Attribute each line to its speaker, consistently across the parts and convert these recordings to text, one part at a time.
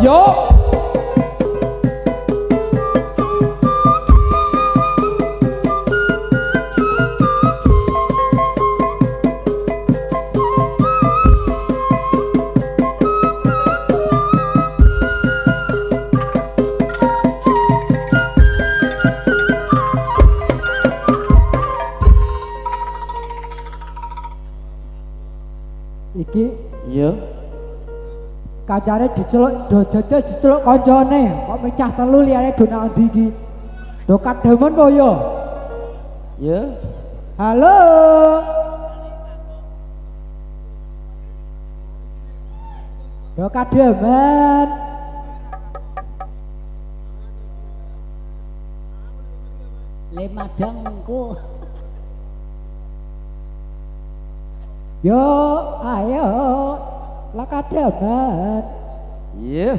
Speaker 1: Yo.
Speaker 2: Iki
Speaker 1: Iya.
Speaker 2: kancane diceluk do jajal diceluk kancane kok mecah telu liyane do nang ndi iki do kademen po yo.
Speaker 1: Iya.
Speaker 2: Halo do kademen
Speaker 3: Le madangku.
Speaker 2: yo ayo lah kademen.
Speaker 1: Iya.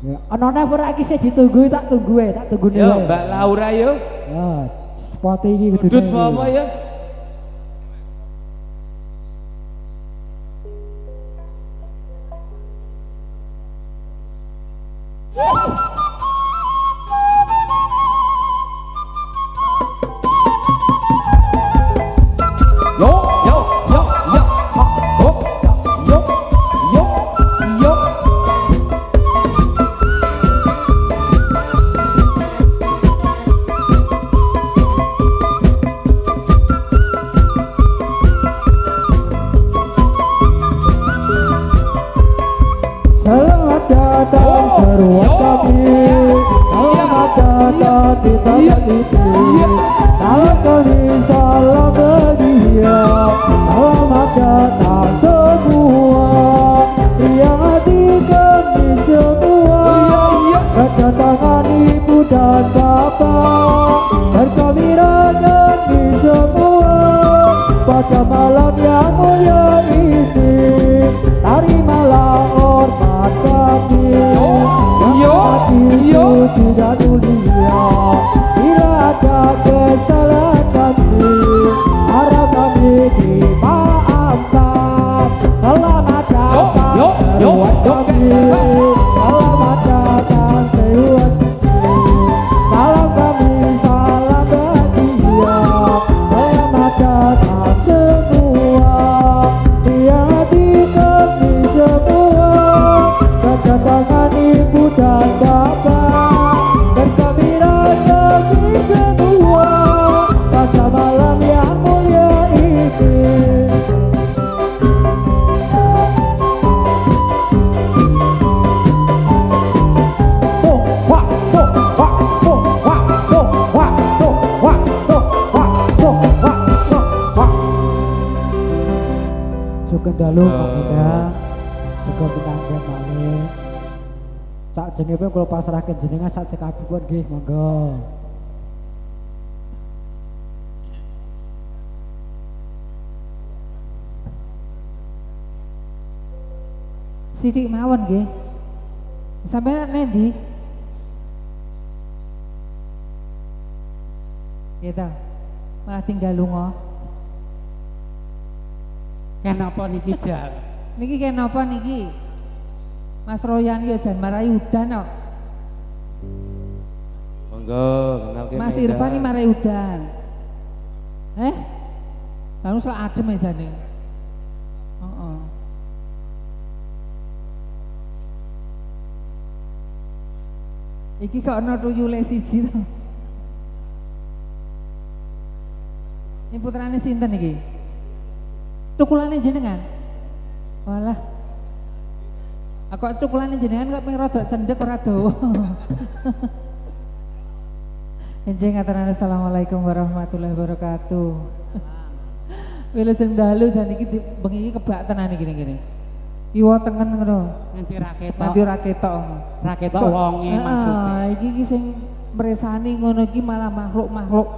Speaker 2: Ya, ana ora iki sih ditunggu tak tunggu
Speaker 1: Yo Mbak Laura yo.
Speaker 2: Ya, spot iki kudu.
Speaker 1: Dut apa ya? Yo yo yo yo ha ho yo yo yo.
Speaker 2: Selamat datang seruan kami. Selamat datang di tanah ini. Salam kami salam bahagia. Selamat datang semua yang hati kami semua. Kedatangan ibu dan bapak bergembira kami semua pada malam yang mulia ini. Terimalah hormat kami yang hati tidak mulia. Bila ada kesalahan kami, harap kami dimaafkan. Selamat datang seruan kami. Selamat datang seruan kami. Salam kami salam bahagia. Selamat datang semua yang hati kami semua. Kedatangan ibu dan bapak bergembira kami semua pada malam yang mulia ini. Juga dalu Pak juga pinanggan malih. Sak jenenge kula pasrahke jenengan sak cekapipun nggih monggo.
Speaker 4: Sidik mawon nggih. Sampeyan nendi? Gitu. Malah tinggal lunga.
Speaker 3: Kenapa niki Dal?
Speaker 4: Niki kenapa niki? Mas Royan yo jan marai udan kok.
Speaker 1: Monggo kenalke
Speaker 4: Mas
Speaker 1: Meda.
Speaker 4: Irfan iki marai udan. Lalu sok adem aja nih. Heeh. Iki kok ana tuyule siji to. Ini putrane sinten iki? Tukulane jenengan? Walah. Aku tukulane jenengan kok ping rada cendhek ora dawa. Enjing aturane assalamualaikum warahmatullahi wabarakatuh. Wilujeng dalu jan iki bengi iki kebak tenan iki ngene. Kiwa tengen ngono.
Speaker 3: Nganti ra ketok.
Speaker 4: Nanti ora ketok.
Speaker 3: Ra ketok wonge maksudnya.
Speaker 4: Iki sing mresani ngono iki malah makhluk-makhluk.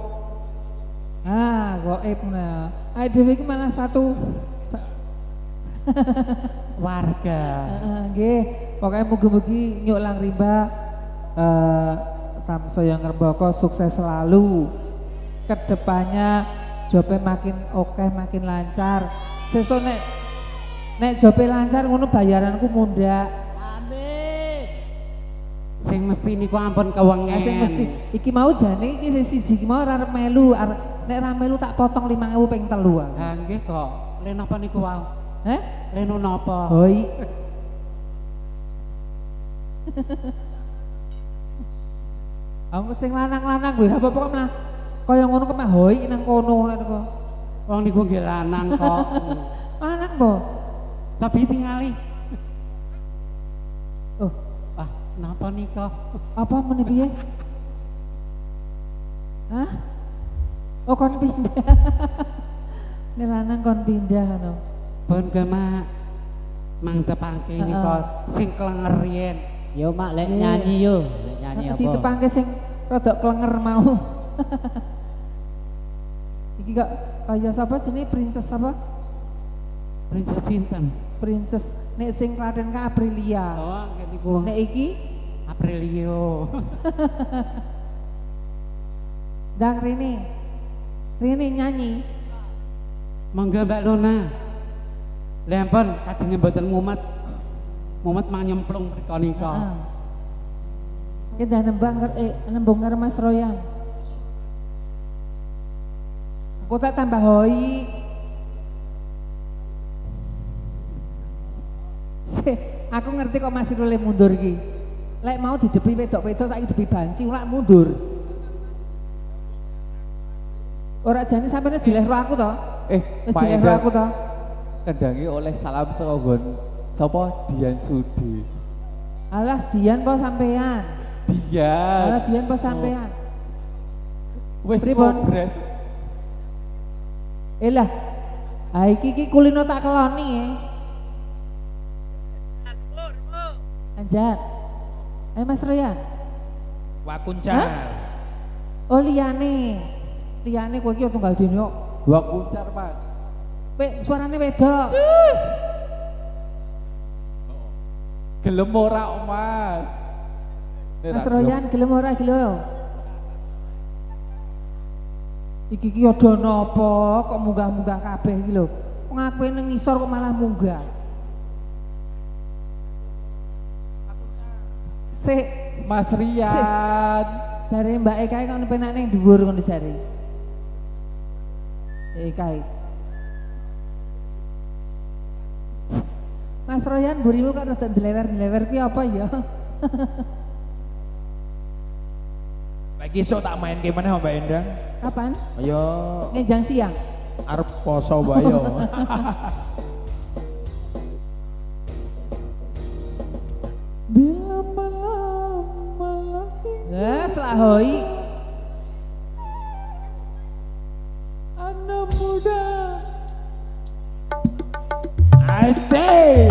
Speaker 4: Ah, gaib nah. Ae dhewe iki malah satu
Speaker 3: Warga.
Speaker 4: Nggih, pokoknya mugi-mugi nyuk lang rimba Tamsoyo Ngerboko sukses selalu. Kedepannya jobe makin oke, makin lancar. Sesuk nek jobe lancar ngono bayaranku mundhak.
Speaker 3: Amin. Sing mesti niku ampun kewengen.
Speaker 4: Sing mesti iki mau jane iki siji iki mau arep melu, nek ra melu tak potong 5.000 ping 3.
Speaker 3: Ha nggih kok. Len apa niku wau?
Speaker 4: Heh?
Speaker 3: Leno napa?
Speaker 4: Hoi. Aku sing lanang-lanang kuwi apa kok malah kaya ngono kok mah hoi nang kono kok.
Speaker 3: Wong niku nggih lanang kok.
Speaker 4: Lanang po.
Speaker 3: Tapi tingali.
Speaker 4: Oh,
Speaker 3: Ah, napa nika?
Speaker 4: apa meneh piye? Hah? Oh kon pindah. Nek lanang kon pindah ngono.
Speaker 3: Pun gema mangtepake nika sing klenger riyen.
Speaker 1: Yo mak lek
Speaker 4: Iya.
Speaker 1: nyanyi yo, lek nyanyi apa?
Speaker 4: Ditepangke sing rada klenger mau. Iki kok kaya sapa jenenge princess apa?
Speaker 3: Princess sinten?
Speaker 4: Princess nek sing Klaten ka Aprilia.
Speaker 3: Oh, nggih niku.
Speaker 4: Nek iki
Speaker 3: Aprilio.
Speaker 4: ndang Rene nyanyi.
Speaker 3: Monggo Mbak Luna. Lempon kadenge mboten mumet. Mumet mang nyemplung mriko nika.
Speaker 4: Heeh. Kita nembung karo Mas Royan. Aku tak tambah hoi. Aku ngerti kok masih boleh mundur iki. Lek mau didepi wedok-wedok saiki depi banci lak mundur. Ora jane sampene jeleh ro aku to. Wis
Speaker 1: Pak
Speaker 4: jeleh ro
Speaker 1: Endang
Speaker 4: aku to.
Speaker 1: kendangi oleh salam saka sapa Dian Sudi.
Speaker 4: Alah Dian po sampean.
Speaker 1: Dian.
Speaker 4: Alah Dian po sampean.
Speaker 1: Wis
Speaker 4: Pripun?
Speaker 1: progres.
Speaker 4: Lah, iki kulino tak keloni ya. Anjar. Ayo Mas Royan.
Speaker 5: Wakuncar.
Speaker 4: Hah? Oh liyane kowe iki tunggal dino.
Speaker 1: Dua kuncar, Mas.
Speaker 4: Suarane wedok.
Speaker 1: Gelem ora, Mas.
Speaker 4: Mas Royan gelem ora gelem. Iki ada napa kok munggah-munggah kabeh iki lho. Wong aku ning ngisor kok malah munggah. Sik
Speaker 1: Mas Rian.
Speaker 4: dari Mbak Eka kok penak ning dhuwur ngono jare. Eka. Mas Royan burimu kok rada dilewer-dilewer ki apa ya?
Speaker 5: Lagi sok tak main game mana Mbak Endang?
Speaker 4: Kapan?
Speaker 5: Ayo
Speaker 4: Ngenjang siang.
Speaker 5: arep poso bayo.
Speaker 2: Bila malam
Speaker 4: Selahoi.
Speaker 2: anak muda
Speaker 5: Asik.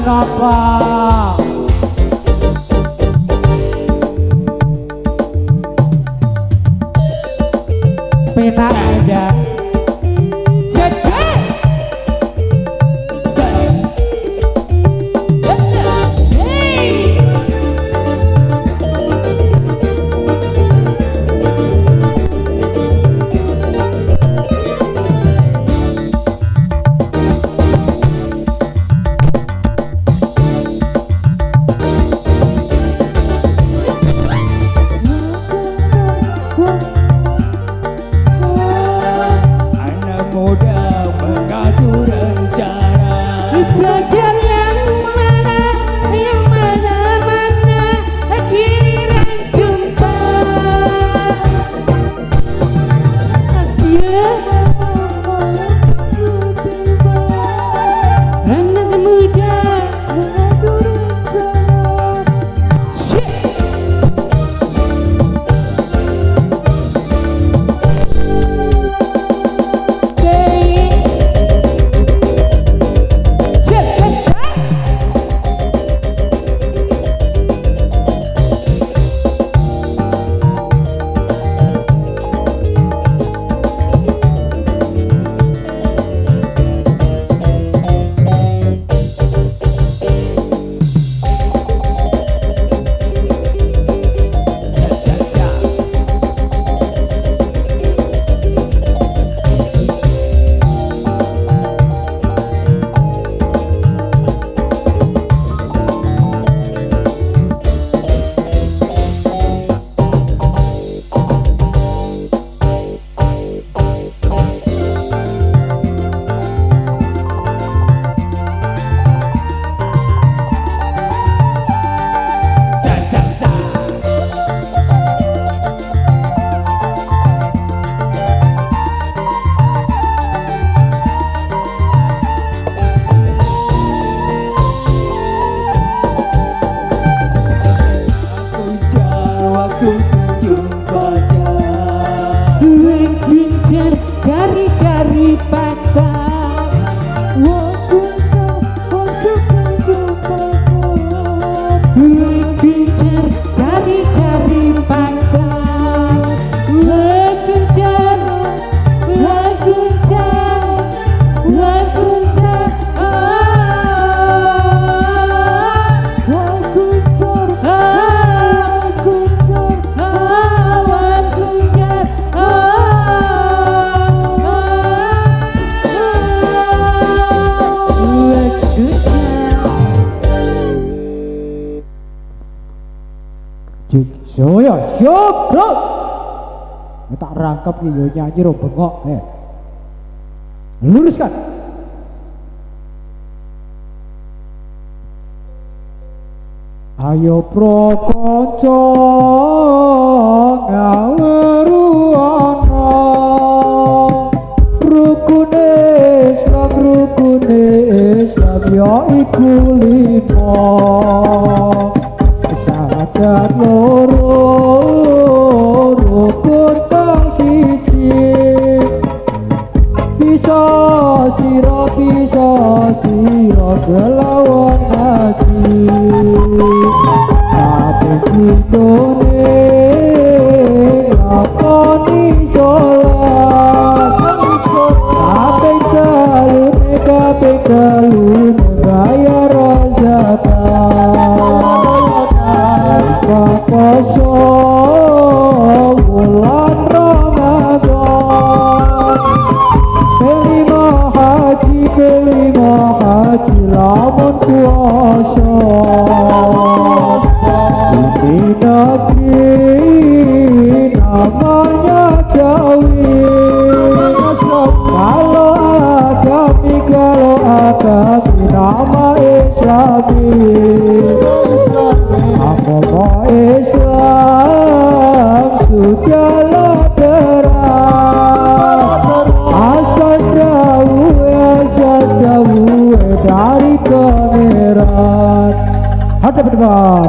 Speaker 3: napa penak ada
Speaker 2: Soyo, siap, bro. Tak rangkap yo nyanyi ro bengok. Luruskan. Ayo pro konco ngaweru ana rukune Islam ya iku limo sahadat loro rukun kang siji bisa sira kelawan haji tapi kidone lakoni sholat kabeh kalune bayar zakat poso bulan Ramadan kelima haji lamun puasa di negeri namanya Jawi kalau agami nama Islami agama Islam sudahlah terang asal jauh dari pangeran hadap depan